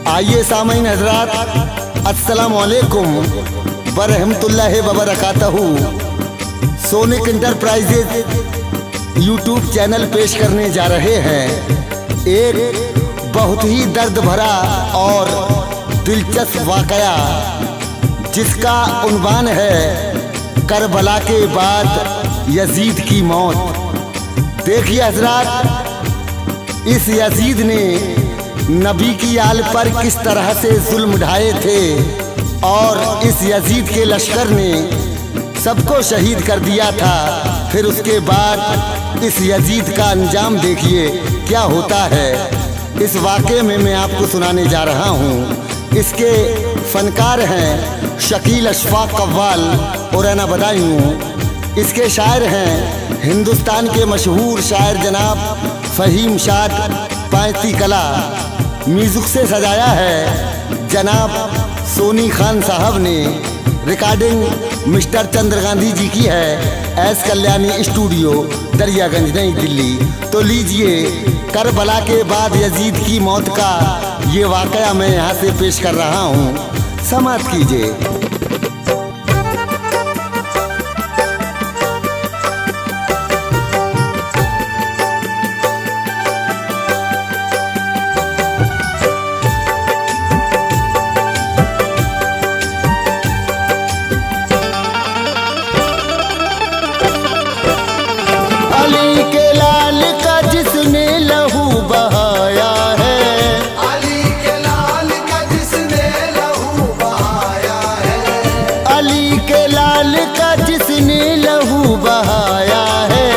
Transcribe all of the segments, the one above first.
आइए सामीन हजरात, अस्सलाम वालेकुम बरहमतुल्लाहि व बरकातहू। सोनिक इंटरप्राइजेज यूट्यूब चैनल पेश करने जा रहे हैं एक बहुत ही दर्द भरा और दिलचस्प वाकया, जिसका उन्वान है करबला के बाद यजीद की मौत। देखिए हजरात, इस यजीद ने नबी की आल पर किस तरह से जुल्म ढाए थे और इस यजीद के लश्कर ने सबको शहीद कर दिया था। फिर उसके बाद इस यजीद का अंजाम देखिए क्या होता है। इस वाक़े में मैं आपको सुनाने जा रहा हूँ। इसके फनकार हैं शकील अशफाक कव्वाल और अना बदायूं। इसके शायर हैं हिंदुस्तान के मशहूर शायर जनाब फ़हीम शाद पायती कला। म्यूज़िक से सजाया है जनाब सोनी खान साहब ने। रिकॉर्डिंग मिस्टर चंद्र गांधी जी की है, एस कल्याणी स्टूडियो, दरियागंज, नई दिल्ली। तो लीजिए, करबला के बाद यजीद की मौत का ये वाकया मैं यहाँ से पेश कर रहा हूँ, समाअत कीजिए। अली के लाल का जिसने लहू बहाया है, अली के लाल का जिसने लहू बहाया है, अली के लाल का जिसने लहू बहाया है,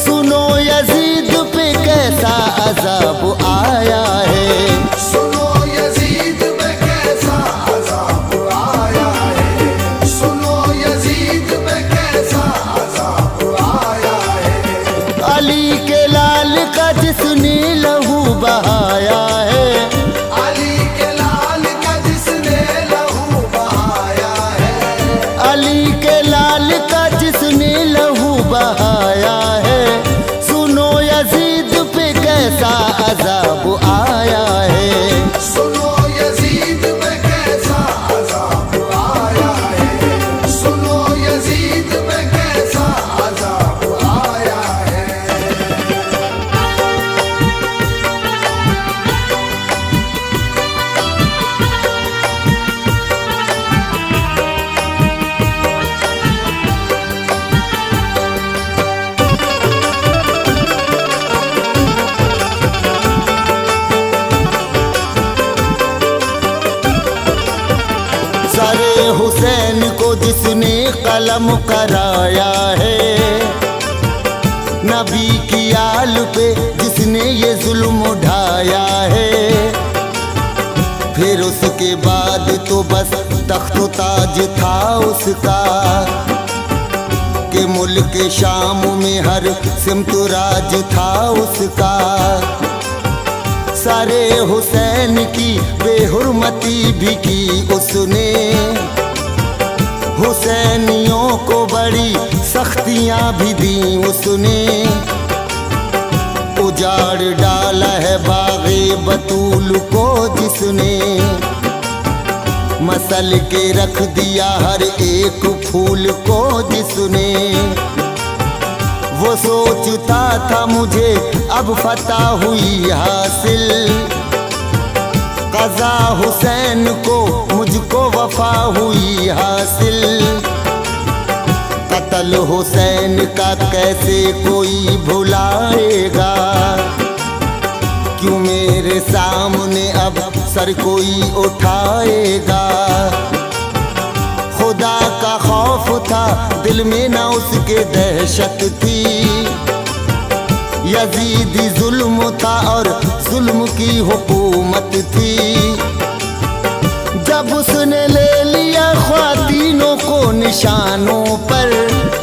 सुनो यजीद पे कैसा अज़ाब आया है। सुनो यजीद पे कैसा अज़ाब आया है, सुनो यजीद पे कैसा अज़ाब आया है। अली के लाल का जिसने लहू बहाया है, अली के लाल का जिसने लहू बहाया है, अली के लाल का जिसने लहू बहाया है, सुनो यजीद पे कैसा अज़ाब आया है। सुनो यजीद पे कैसा अज़ाब आया है, सुनो यजीद पे कैसा अज़ाब आया है। सरे हुसैन को जिसने कलम कराया है, नबी की आल पे जिसने ये जुल्म उठाया है, फिर उसके बाद तो बस तख्त ताज था उसका, कि मुल्क शाम में हर सिमत राज था उसका। सारे हुसैन की बेहुरमती भी की उसने, हुसैनियों को बड़ी सख्तियां भी दी उसने। उजाड़ डाला है बाग़े बतूल को जिसने, मसल के रख दिया हर एक फूल को जिसने। वो सोचता था मुझे अब फतह हुई हासिल, क़ज़ा हुसैन को मुझको वफ़ा हुई हासिल। कत्ल हुसैन का कैसे कोई भुलाएगा, क्यों मेरे सामने अब सर कोई उठाएगा। खुदा का खौफ था दिल में ना उसके दहशत थी, यजीदी जुल्म था और जुल्म की हुकूमत थी। जब उसने ले लिया ख्वातीनों को निशानों पर,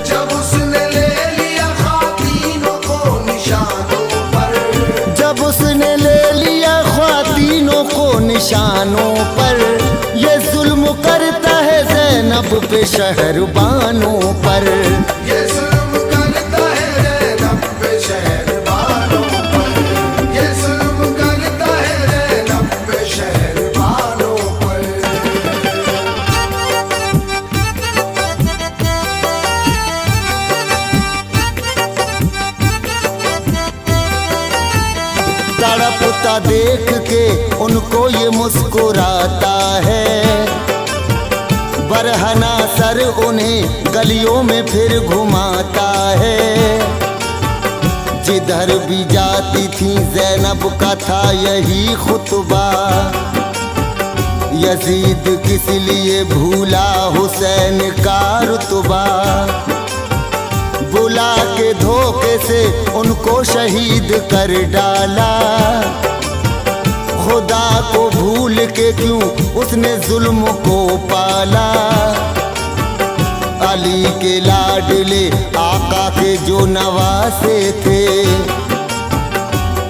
जब उसने ले लिया ख़ातीनों को निशानों पर, जब उसने ले लिया ख्वातीनों को निशानों पर, ये जुल्म करता है ज़ैनब पे शहरबानों पर। ये जुल्म करता है ज़ैनब पे शहरबानों पर, ये जुल्म करता है ज़ैनब पे शहरबानों उनको ये मुस्कुराता है। बरहना सर उन्हें गलियों में फिर घुमाता है। जिधर भी जाती थी ज़ैनब का था यही खुतबा, यजीद किस लिए भूला हुसैन का रुतबा। बुला के धोखे से उनको शहीद कर डाला, खुदा को भूल के क्यों उसने जुल्म को पाला। अली के लाडले आका के जो नवासे थे,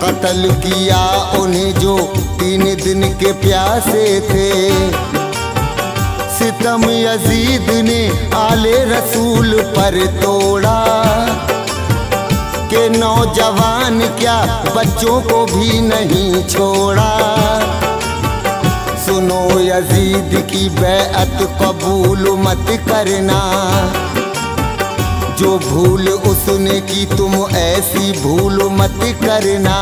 कत्ल किया उन्हें जो 3 दिन के प्यासे थे। सितम यजीद ने आले रसूल पर तोड़ा, के नौजवान क्या बच्चों को भी नहीं छोड़ा। सुनो यजीद की बैअत कबूल मत करना, जो भूल उसने की तुम ऐसी भूल मत करना।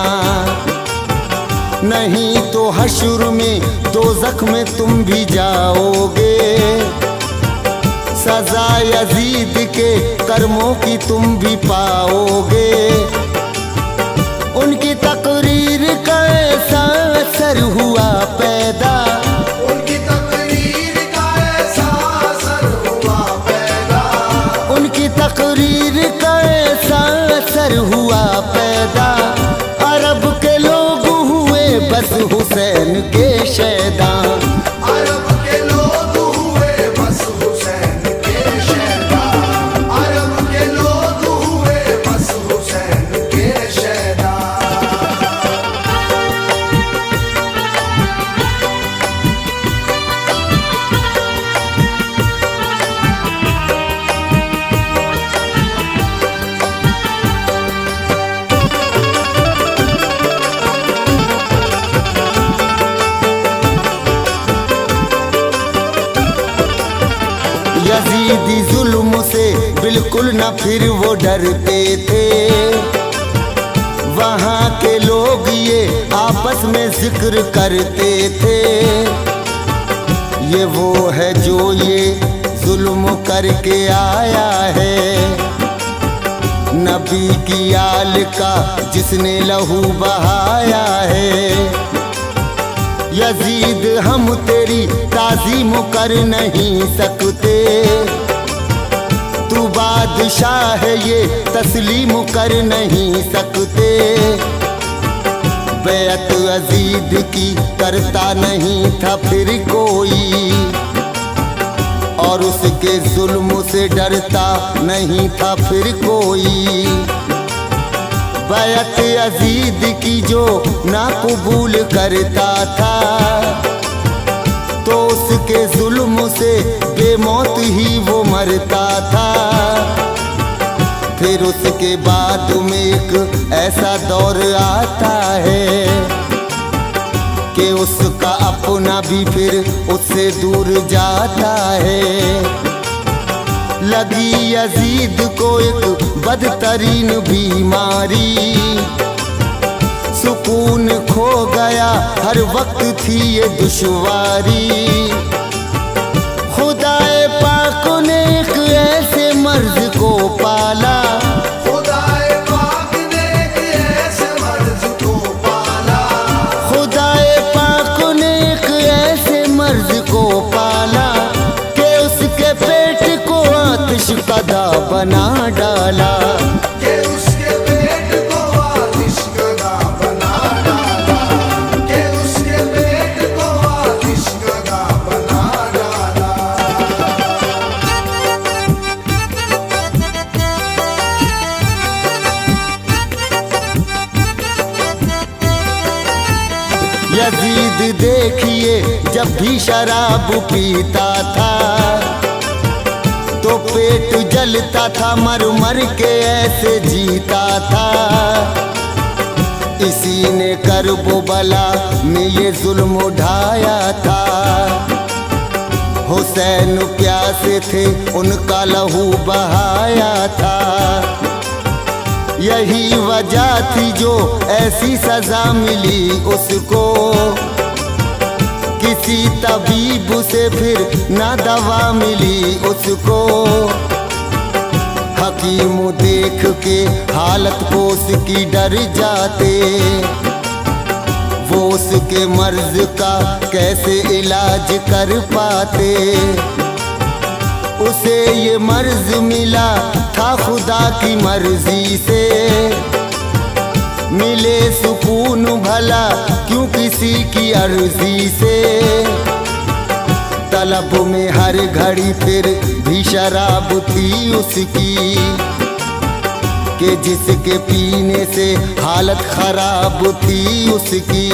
नहीं तो हश्र में दोज़ख में तुम भी जाओगे, सजा यजीद के कर्मों की तुम भी पाओगे। उनकी तकरीर का ऐसा असर हुआ पैदा, उनकी तकरीर का ऐसा असर हुआ पैदा, उनकी तकरीर का ऐसा असर हुआ पैदा। अरब के लोग हुए बस हुसैन के शैदा, अरब के लोग हुए बस हुसैन के शैदा, अरब के लोग हुए बस हुसैन के शैदा। यजीदी जुल्म से बिल्कुल न फिर वो डरते थे। वहाँ के लोग ये आपस में जिक्र करते थे, ये वो है जो ये जुल्म करके आया है। नबी की आल का जिसने लहू बहाया है। यजीद हम तेरी ताज़ीम कर नहीं सकते, तू बादशाह है ये तस्लीम कर नहीं सकते। बैअत यजीद की करता नहीं था फिर कोई, और उसके जुल्म से डरता नहीं था फिर कोई। बैअत यजीद की जो ना कबूल करता था, तो उसके जुल्म से बेमौत ही वो मरता था। फिर उसके बाद में एक ऐसा दौर आता है कि उसका अपना भी फिर उससे दूर जाता है। लगी यजीद को एक बदतरीन बीमारी, सुकून खो गया हर वक्त थी ये दुश्वारी। खुदाए पाक ने एक ऐसे मर्ज को पाला, खुदाए पाक ने एक ऐसे मर्ज को पाला, खुदाए पाक ने एक ऐसे मर्ज को पाला कि उसके पेट को आतिश कदा बना डाला। कि उसके पेट को आतिशकदा बना डाला, कि उसके पेट को आतिशकदा बना डाला। यजीद देखिए जब भी शराब पीता था, तो पेट जलता था मर मर के ऐसे जीता था। इसी ने करबला में ये जुल्म उठाया था। हुसैन प्यासे थे उनका लहू बहाया था। यही वजह थी जो ऐसी सजा मिली उसको। किसी तबीब से फिर ना दवा मिली उसको। हकीम देख के हालत को उसकी डर जाते, वो उसके मर्ज का कैसे इलाज कर पाते। उसे ये मर्ज मिला था खुदा की मर्जी से, मिले सुकून भला क्यों किसी की अर्जी से। तलब में हर घड़ी फिर भी शराब थी उसकी, कि जिसके पीने से हालत खराब थी उसकी।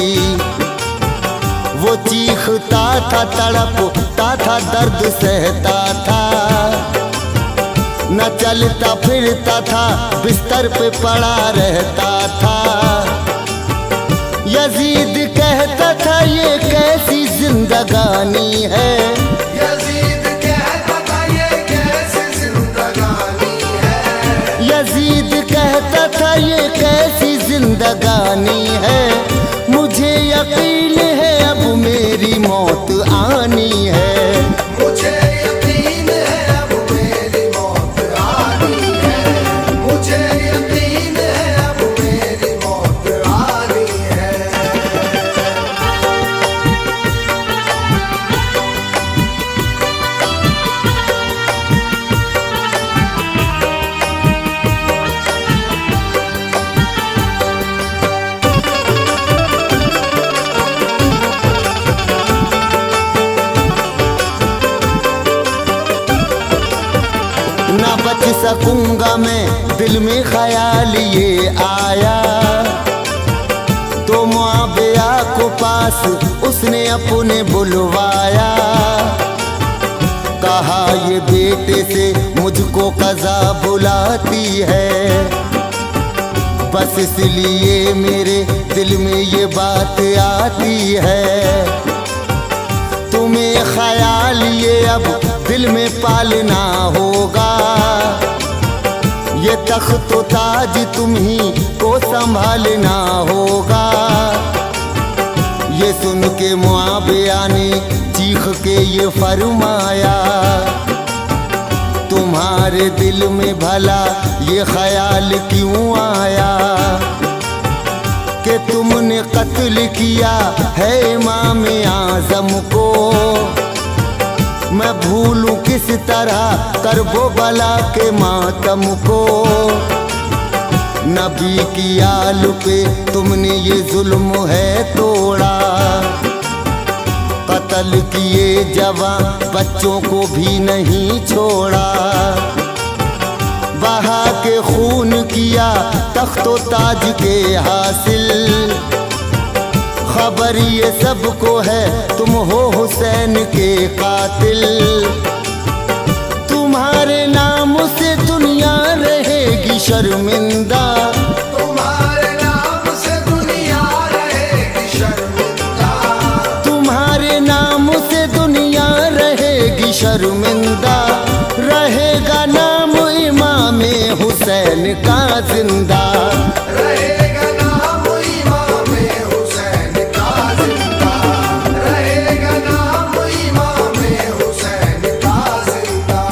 वो चीखता था, तड़पता था, दर्द सहता था, न चलता फिरता था, बिस्तर पे पड़ा रहता था। यजीद कहता था ये कैसी जिंदगानी है, यजीद कहता था ये कैसी जिंदगानी है। यजीद कहता था ये कैसी जिंदगानी है। मुझे यकीन है अब मेरी मौत आनी है, मुझे यकीन है अब मेरी मौत आनी है। मुझे यकीन है अब मेरी मौत आनी है। ना बच सकूंगा मैं, दिल में ख्याल ये आया। तो मुआविया को पास उसने अपने बुलवाया। कहा ये बेटे से मुझको कज़ा बुलाती है, बस इसलिए मेरे दिल में ये बात आती है। तुम्हें ख्याल ये अब दिल में पालना होगा, ये तख्त व ताज तुम ही को संभालना होगा। ये सुन के मुआविया ने चीख के ये फरमाया, तुम्हारे दिल में भला ये ख्याल क्यों आया, कि तुमने कत्ल किया है इमाम आज़म को। मैं भूलूं किस तरह करबो बला के मातम को। नबी की आल पे तुमने ये जुल्म है तोड़ा, कत्ल किए जवां बच्चों को भी नहीं छोड़ा। बहा के खून किया तख्तो ताज के हासिल, खबर ये सबको है तुम हो हुसैन के कातिल। तुम्हारे नाम से दुनिया रहेगी शर्मिंदा, तुम्हारे नाम से दुनिया रहेगी शर्मिंदा। तुम्हारे नाम से दुनिया रहेगी शर्मिंदा। रहेगा नाम इमाम हुसैन का जिंदा, रहेगा नाम इमाम हुसैन का जिंदा। रहेगा नाम इमाम हुसैन का जिंदा।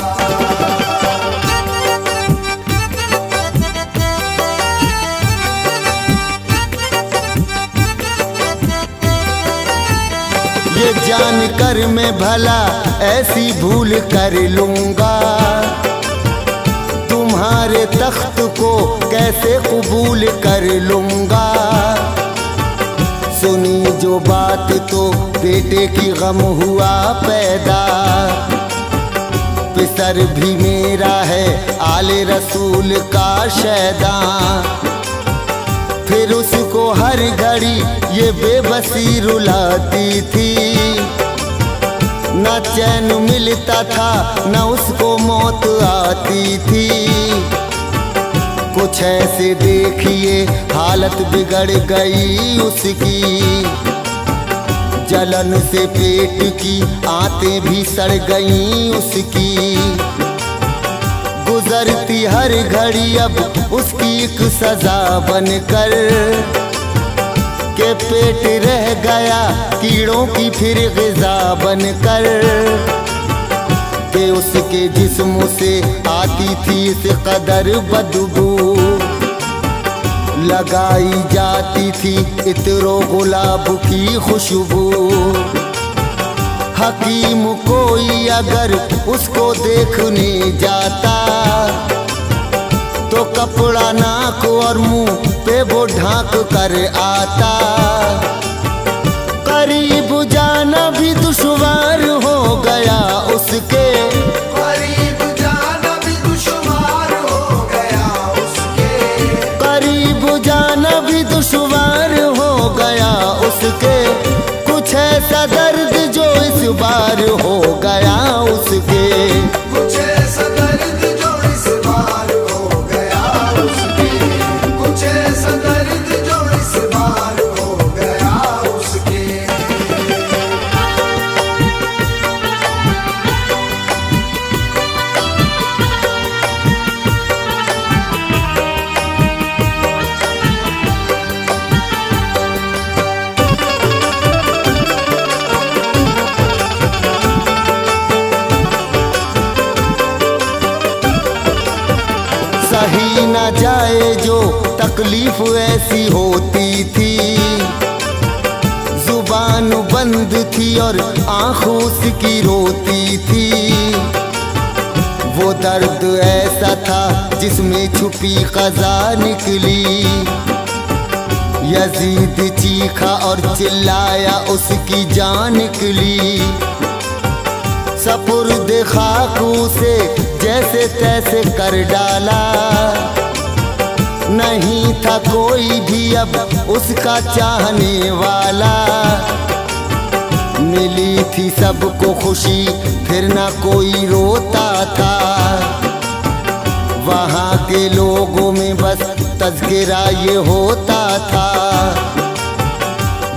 ये जानकर मैं भला ऐसी भूल कर लूंगा, तुम्हारे तख्त को कैसे कबूल कर लूंगा। सुनी जो बात तो बेटे की गम हुआ पैदा, पिसर भी मेरा है आले रसूल का शैदा। फिर उसको हर घड़ी ये बेबसी रुलाती थी, न चैन मिलता था न उसको मौत आती थी। कुछ ऐसे देखिए हालत बिगड़ गई उसकी, जलन से पेट की आंतें भी सड़ गईं उसकी। गुजरती हर घड़ी अब उसकी एक सजा बनकर के पेट रह गया कीड़ों की फिर ग़िज़ा बनकर के उसके जिस्म से आती थी इस कदर बदबू लगाई जाती थी इत्रो गुलाब की खुशबू। हकीम कोई अगर उसको देखने जाता तो कपड़ा नाक और मुंह पे वो ढांक कर आता। करीब जाना भी दुश्वार हो गया उसके, करीब जाना भी दुश्वार हो गया उसके, करीब जाना भी दुश्वार हो गया उसके। कुछ ऐसा दर्द जो इस बार हो गया उसके, कुछ ऐसा दर्द जो इस बार हो गया उसके, कुछ ऐसा दर्द जो इस बार हो गया उसके। सही न जाए जो तकलीफ ऐसी होती थी। जुबान बंद थी और आंखों उसकी रोती थी। वो दर्द ऐसा था जिसमें छुपी क़ज़ा निकली। यजीद चीखा और चिल्लाया उसकी जान निकली। सपुर्द खाकू से जैसे तैसे कर डाला। नहीं था कोई भी अब उसका चाहने वाला। मिली थी सबको खुशी फिर ना कोई रोता था। वहाँ के लोगों में बस तज़किरा ये होता था।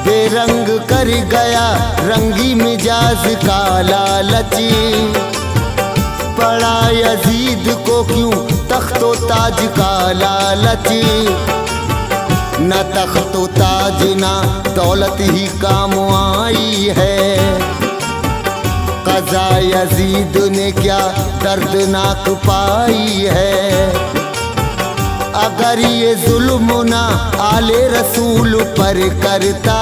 बेरंग कर गया रंगी मिजाज का लालची। पड़ा यजीद को क्यों तख्तो ताज का लालची। न तख्तो ताज ना दौलत ही काम आई है। क़ज़ा यजीद ने क्या दर्दनाक पाई है। अगर ये जुल्म ना आले रसूल पर करता,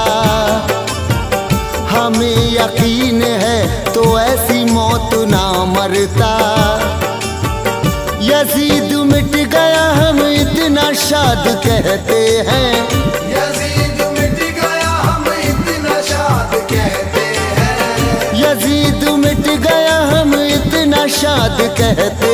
हमें यकीन है तो ऐसी मौत ना मरता। यजीद मिट गया हम इतना शाद कहते हैं। यजीद मिट गया हम इतना शाद कहते हैं। यजीद मिट गया हम इतना शाद कहते